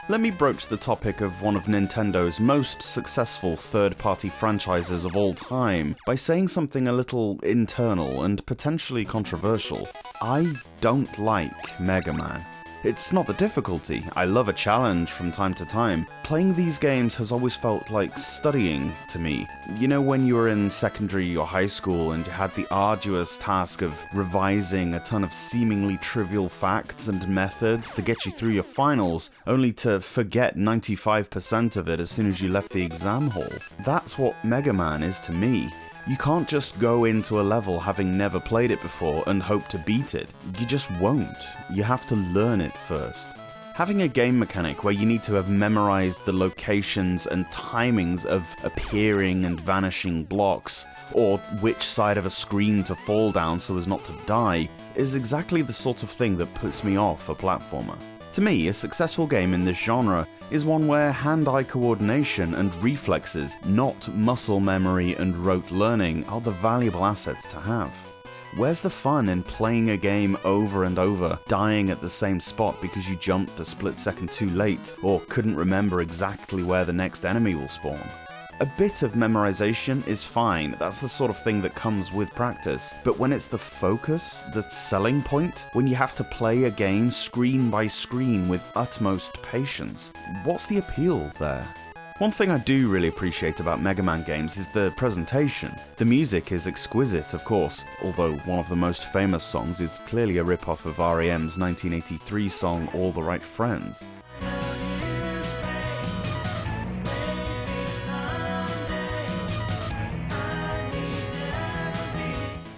Let me broach the topic of one of Nintendo's most successful third-party franchises of all time by saying something a little internal and potentially controversial. I don't like Mega Man. It's not the difficulty. I love a challenge from time to time. Playing these games has always felt like studying to me. You know, when you were in secondary or high school and you had the arduous task of revising a ton of seemingly trivial facts and methods to get you through your finals, only to forget 95% of it as soon as you left the exam hall. That's what Mega Man is to me. You can't just go into a level having never played it before and hope to beat it. You just won't. You have to learn it first. Having a game mechanic where you need to have memorized the locations and timings of appearing and vanishing blocks, or which side of a screen to fall down so as not to die, is exactly the sort of thing that puts me off a platformer. To me, a successful game in this genre is one where hand-eye coordination and reflexes, not muscle memory and rote learning, are the valuable assets to have. Where's the fun in playing a game over and over, dying at the same spot because you jumped a split second too late, or couldn't remember exactly where the next enemy will spawn? A bit of memorization is fine, that's the sort of thing that comes with practice, but when it's the focus, the selling point, when you have to play a game screen by screen with utmost patience, what's the appeal there? One thing I do really appreciate about Mega Man games is the presentation. The music is exquisite, of course, although one of the most famous songs is clearly a rip-off of R.E.M's 1983 song All the Right Friends.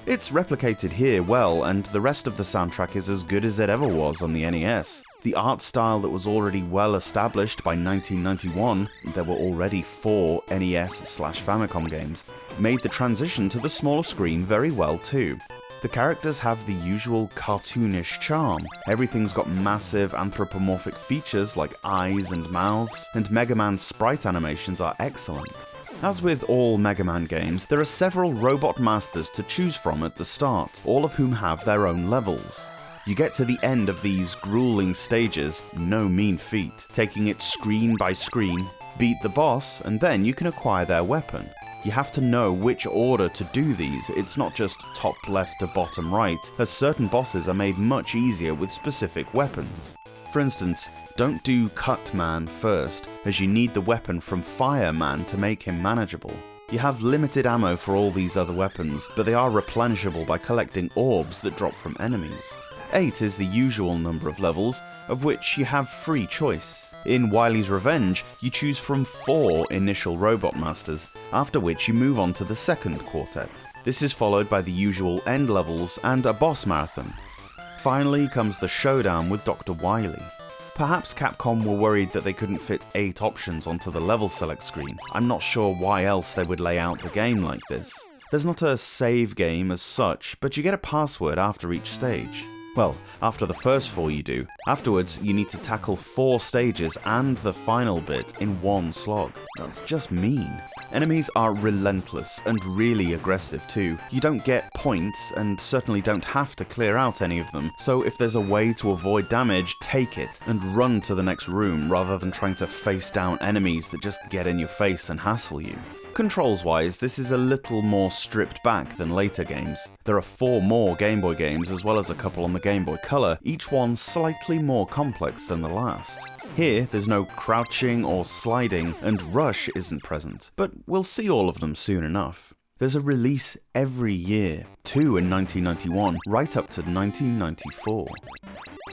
It's replicated here well, and the rest of the soundtrack is as good as it ever was on the NES. The art style that was already well established by 1991, there were already 4 NES/Famicom games, made the transition to the smaller screen very well too. The characters have the usual cartoonish charm. Everything's got massive anthropomorphic features like eyes and mouths, and Mega Man's sprite animations are excellent. As with all Mega Man games, there are several robot masters to choose from at the start, all of whom have their own levels. You get to the end of these grueling stages, no mean feat, taking it screen by screen, beat the boss, and then you can acquire their weapon. You have to know which order to do these, it's not just top left to bottom right, as certain bosses are made much easier with specific weapons. For instance, don't do Cut Man first, as you need the weapon from Fire Man to make him manageable. You have limited ammo for all these other weapons, but they are replenishable by collecting orbs that drop from enemies. 8 is the usual number of levels, of which you have free choice. In Wily's Revenge, you choose from 4 initial robot masters, after which you move on to the second quartet. This is followed by the usual end levels and a boss marathon. Finally comes the showdown with Dr. Wily. Perhaps Capcom were worried that they couldn't fit 8 options onto the level select screen. I'm not sure why else they would lay out the game like this. There's not a save game as such, but you get a password after each stage. Well, after the first 4 you do. Afterwards, you need to tackle 4 stages and the final bit in one slog. That's just mean. Enemies are relentless and really aggressive too. You don't get points and certainly don't have to clear out any of them, so if there's a way to avoid damage, take it and run to the next room rather than trying to face down enemies that just get in your face and hassle you. Controls-wise, this is a little more stripped back than later games. There are 4 more Game Boy games as well as a couple on the Game Boy Color, each one slightly more complex than the last. Here, there's no crouching or sliding, and rush isn't present, but we'll see all of them soon enough. There's a release every year, 2 in 1991, right up to 1994.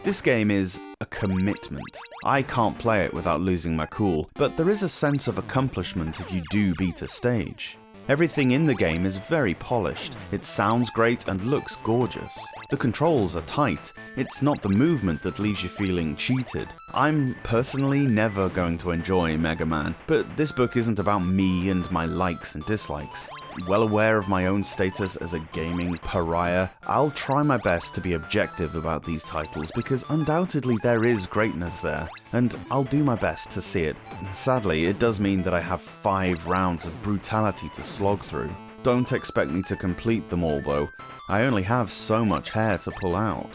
This game is a commitment. I can't play it without losing my cool, but there is a sense of accomplishment if you do beat a stage. Everything in the game is very polished, it sounds great and looks gorgeous. The controls are tight, it's not the movement that leaves you feeling cheated. I'm personally never going to enjoy Mega Man, but this book isn't about me and my likes and dislikes. Well aware of my own status as a gaming pariah, I'll try my best to be objective about these titles because undoubtedly there is greatness there, and I'll do my best to see it. Sadly, it does mean that I have 5 rounds of brutality to slog through. Don't expect me to complete them all though, I only have so much hair to pull out.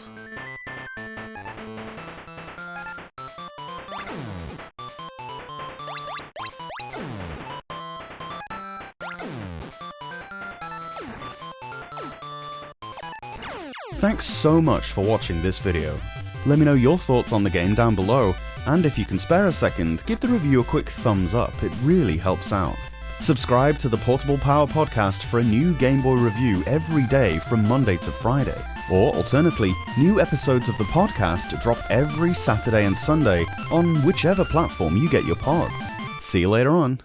Thanks so much for watching this video. Let me know your thoughts on the game down below, and if you can spare a second, give the review a quick thumbs up, it really helps out. Subscribe to the Portable Power Podcast for a new Game Boy review every day from Monday to Friday. Or alternately, new episodes of the podcast drop every Saturday and Sunday on whichever platform you get your pods. See you later on.